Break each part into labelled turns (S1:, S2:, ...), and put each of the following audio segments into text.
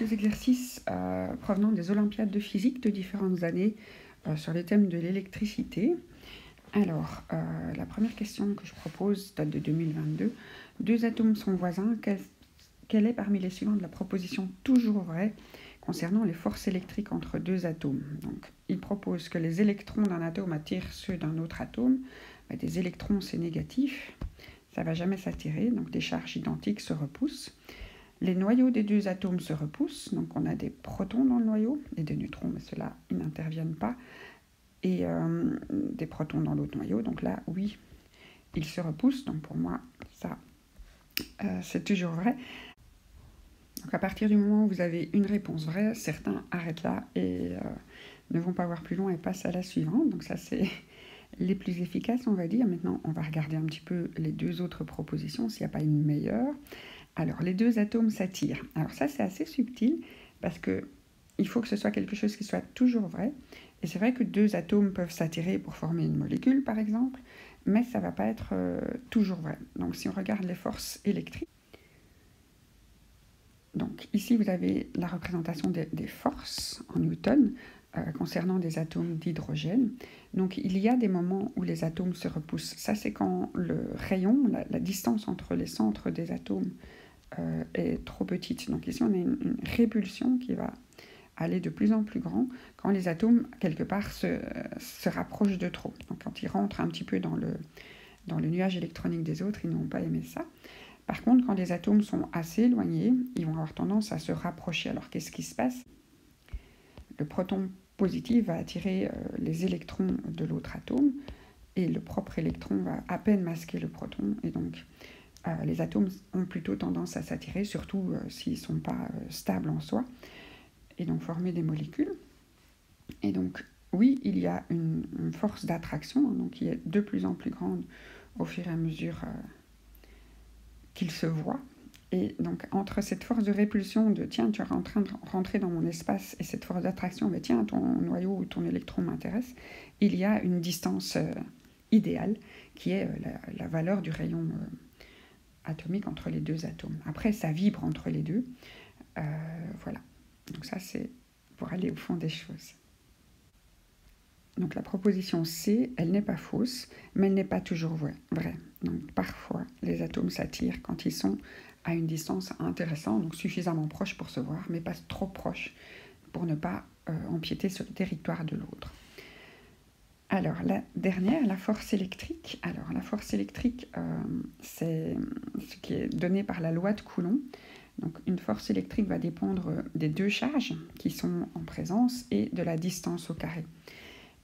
S1: quelques exercices provenant des Olympiades de physique de différentes années sur les thèmes de l'électricité. Alors, la première question que je propose date de 2022. Deux atomes sont voisins. Quelle est parmi les suivantes la proposition toujours vraie concernant les forces électriques entre deux atomes? Donc, il propose que les électrons d'un atome attirent ceux d'un autre atome. Des électrons, c'est négatif. Ça ne va jamais s'attirer, donc des charges identiques se repoussent. Les noyaux des deux atomes se repoussent, donc on a des protons dans le noyau et des neutrons, mais ceux-là, ils n'interviennent pas. Et des protons dans l'autre noyau, donc là, oui, ils se repoussent. Donc pour moi, ça, c'est toujours vrai. Donc à partir du moment où vous avez une réponse vraie, certains arrêtent là et ne vont pas voir plus loin et passent à la suivante. Donc ça, c'est les plus efficaces, on va dire. Maintenant, on va regarder un petit peu les deux autres propositions, s'il n'y a pas une meilleure. Alors, les deux atomes s'attirent. Alors ça, c'est assez subtil parce qu'il faut que ce soit quelque chose qui soit toujours vrai. Et c'est vrai que deux atomes peuvent s'attirer pour former une molécule, par exemple, mais ça ne va pas être toujours vrai. Donc, si on regarde les forces électriques, donc ici, vous avez la représentation des forces en Newton concernant des atomes d'hydrogène. Donc, il y a des moments où les atomes se repoussent. Ça, c'est quand le rayon, la distance entre les centres des atomes est trop petite. Donc ici, on a une répulsion qui va aller de plus en plus grand quand les atomes, quelque part, se rapprochent de trop. Donc quand ils rentrent un petit peu dans le nuage électronique des autres, ils n'ont pas aimé ça. Par contre, quand les atomes sont assez éloignés, ils vont avoir tendance à se rapprocher. Alors qu'est-ce qui se passe? Le proton positif va attirer les électrons de l'autre atome et le propre électron va à peine masquer le proton et donc les atomes ont plutôt tendance à s'attirer, surtout s'ils ne sont pas stables en soi, et donc former des molécules. Et donc, oui, il y a une force d'attraction, donc qui est de plus en plus grande au fur et à mesure qu'ils se voient. Et donc, entre cette force de répulsion de « tiens, tu es en train de rentrer dans mon espace » et cette force d'attraction « tiens, ton noyau ou ton électron m'intéresse », il y a une distance idéale qui est la valeur du rayon atomique entre les deux atomes. Après, ça vibre entre les deux. Voilà. Donc ça, c'est pour aller au fond des choses. Donc la proposition C, elle n'est pas fausse, mais elle n'est pas toujours vraie. Donc parfois, les atomes s'attirent quand ils sont à une distance intéressante, donc suffisamment proche pour se voir, mais pas trop proche pour ne pas empiéter sur le territoire de l'autre. Alors, la dernière, la force électrique. Alors, la force électrique, c'est ce qui est donné par la loi de Coulomb. Donc, une force électrique va dépendre des deux charges qui sont en présence et de la distance au carré.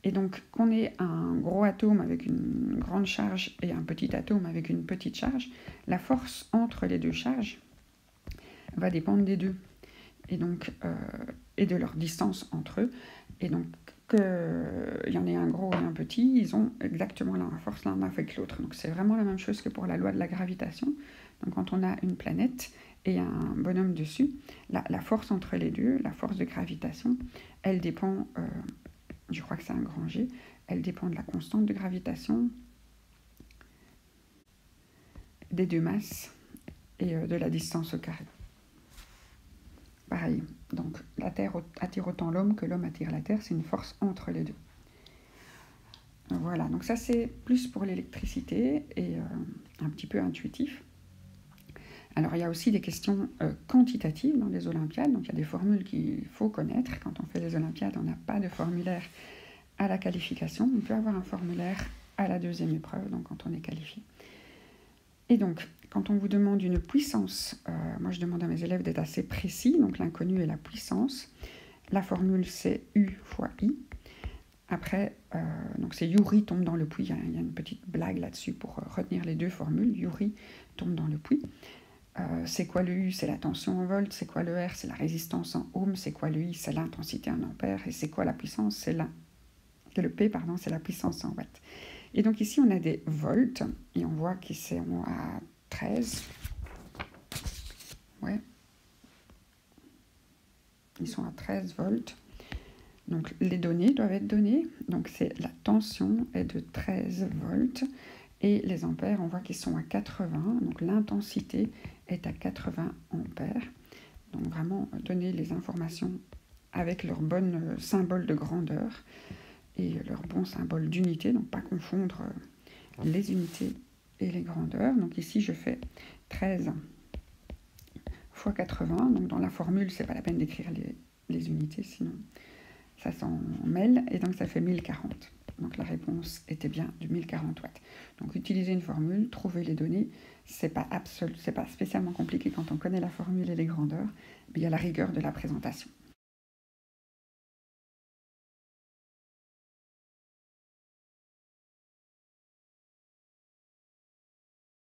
S1: Et donc, qu'on ait un gros atome avec une grande charge et un petit atome avec une petite charge, la force entre les deux charges va dépendre des deux. Et donc, et de leur distance entre eux. Et donc, qu'il y en ait un gros et un petit, ils ont exactement la même force l'un avec l'autre. Donc c'est vraiment la même chose que pour la loi de la gravitation. Donc quand on a une planète et un bonhomme dessus, la force entre les deux, la force de gravitation, elle dépend, je crois que c'est un grand G, elle dépend de la constante de gravitation, des deux masses et de la distance au carré. Pareil, donc la Terre attire autant l'homme que l'homme attire la Terre, c'est une force entre les deux. Voilà, donc ça c'est plus pour l'électricité et un petit peu intuitif. Alors il y a aussi des questions quantitatives dans les Olympiades, donc il y a des formules qu'il faut connaître. Quand on fait les Olympiades, on n'a pas de formulaire à la qualification, on peut avoir un formulaire à la deuxième épreuve, donc quand on est qualifié. Et donc, quand on vous demande une puissance, moi je demande à mes élèves d'être assez précis, donc l'inconnu est la puissance. La formule c'est U fois I. Après, donc c'est Youri tombe dans le puits, il y a une petite blague là-dessus pour retenir les deux formules. Youri tombe dans le puits. C'est quoi le U? C'est la tension en volts. C'est quoi le R? C'est la résistance en ohms. C'est quoi le I? C'est l'intensité en ampères. Et c'est quoi la puissance? Le P, pardon, c'est la puissance en watts. Et donc ici, on a des volts, et on voit qu'ils sont à 13. Ouais. Ils sont à 13 volts. Donc les données doivent être données. Donc c'est la tension est de 13 volts. Et les ampères, on voit qu'ils sont à 80. Donc l'intensité est à 80 ampères. Donc vraiment donner les informations avec leur bon symbole de grandeur et leur bon symbole d'unité, donc pas confondre les unités et les grandeurs. Donc ici je fais 13 fois 80, donc dans la formule c'est pas la peine d'écrire les unités, sinon ça s'en mêle, et donc ça fait 1040. Donc la réponse était bien du 1040 watts. Donc utiliser une formule, trouver les données, c'est pas spécialement compliqué quand on connaît la formule et les grandeurs, mais il y a la rigueur de la présentation.